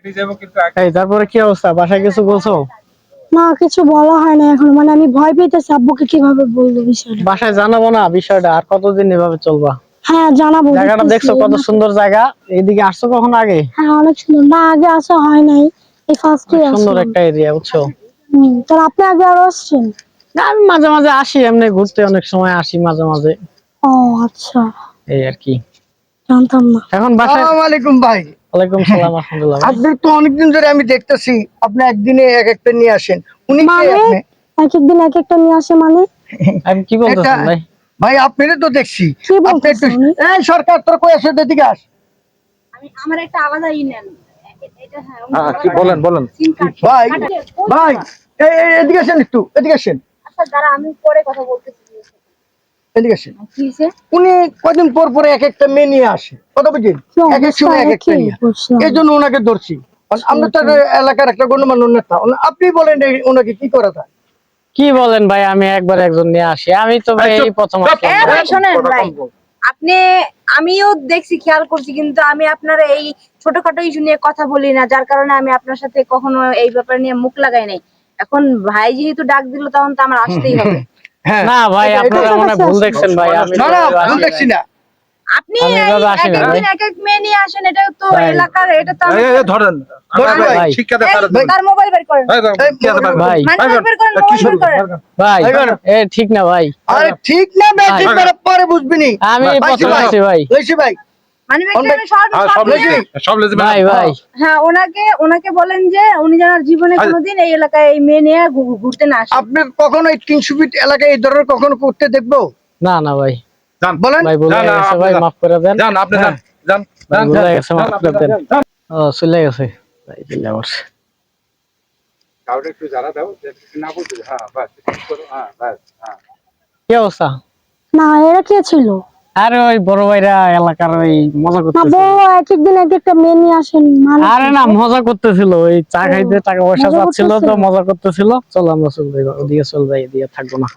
এই তারপরে কি অবস্থা, বাসায় কিছু বলছো? না, কিছু বলা হয় না এখন, মানে আমি ভয় পেতেছি, আব্বুকে কিভাবে বলবো বিষয়টা। বাসায় জানাবো না বিষয়টা? আর কতদিন এভাবে চলবা? হ্যাঁ জানাবো। জায়গাটা দেখছো কত সুন্দর জায়গা, এইদিকে আসছো কখন আগে? হ্যাঁ অনেক সুন্দর। না আগে আসা হয় নাই, এই ফার্স্টে সুন্দর আসলাম। একটা এরিয়া, বুঝছো? তাহলে আপনি আগে আরো আসছেন? আমি মাঝে মাঝে আসি, এমনি ঘুরতে অনেক সময় আসি মাঝে মাঝে, ও আচ্ছা, এই আর কি। জানতাম না। এখন বাসায়। আসসালামু আলাইকুম ভাই। ওয়ালাইকুম সালাম, আলহামদুলিল্লাহ। আপনি তো অনেকদিন ধরে আমি দেখতেছি আপনি একদিনে এক একটা নিয়ে আসেন। উনি কে মানে আপনি? এক একদিন এক একটা নিয়ে আসে মানে? আমি কি বলতেছেন ভাই? ভাই আপনারে তো দেখছি। কি আপনি একটু বলতেছেন? এই সরকার তোর কই আসে এদিকে আস। আমি আমার একটা আলাদা নেন এটা। হ্যাঁ কি বলেন বলেন। ভাই ভাই এদিকে আসেন, একটু এদিকে আসেন। আচ্ছা দাঁড়া, আমি পরে কথা বলতেছি। এদিকে আসেন। কি হইছে? উনি কদিন পর পরে এক একটা মেয়ে নিয়ে আসে, কথা বুঝেন? এক এক সময় এক একটা নিয়ে, এই জন্য ওনাকে ধরছি। আমরা তো এলাকার একটা গণ্যমান্য নেতা, আপনি বলেন ওনাকে কি করা যায়? কি বলেন ভাই, আমি একবার একজন নিয়ে আসি, আমি তো ভাই এই প্রথম আসলাম। ভাই শোনেন ভাই, আপনি আমিও দেখছি, খেয়াল করছি, কিন্তু আমি আপনার এই ছোটখাটো ইস্যু নিয়ে কথা বলি না, যার কারণে আমি আপনার সাথে কখনো এই ব্যাপার নিয়ে মুখ লাগাই নাই। এখন ভাই যেহেতু ডাক দিল, তখন তো আমার আসতেই হবে। না ভাই, আপনারা মনে হয় ভুল দেখছেন ভাই, আমি না না ভুল দেখছি না। আপনি আমি এভাবে আসি এক না ভাই। একদিন এক এক মেয়ে নিয়ে আসেন, এটা তো ভাই। এলাকার, এটা তো ধরেন ভাই। শিক্ষা তার মোবাইল বের করেন, ভাই মানি বের করেন, মোবাইল বের করেন। ভাই, এ ঠিক না ভাই, আরে ঠিক না বে, ঠিক না পরে বুঝবিনি। আমি এই প্রথম আসছি ভাই। লইছি ভাই। মানি বের করেন সব লেজি ভাই ভাই হ্যাঁ, ওনাকে বলেন যে উনি যেন জীবনে কোনোদিন এই এলাকায় এই মেয়ে নিয়ে ঘুরতে না আসে। আপনি কখনো এই 300 ফিট এলাকায় এই ধরনের কখনো করতে দেখবো? না না ভাই, বলেন। ভাই ভুলে গেছে ভাই, মাফ করে দেন। যান আপনি যান যান ভাই ভুলে গেছে, মাফ করে দেন। ও চলে গেছে ভাই, চলে গেছে। কাউকে একটু জানা দাও যে না বলতে। হ্যাঁ বাস ঠিক করো। হ্যাঁ বাস। হ্যাঁ কি অবস্থা? না এরা কে ছিল? আরে ওই বড় ভাইরা এলাকার ওই মজা না করতেছিল। বউ এক একদিন এক একটা মেয়ে নিয়ে আসেন মানে? আরে না, মজা করতেছিল, ওই চা খাইতে টাকা পয়সা মজা চাচ্ছিল তো, করতেছিল? মজা করতেছিল। চল আমরা চল যাই, ওদিকে চল যাই, এদিকে থাকবো না।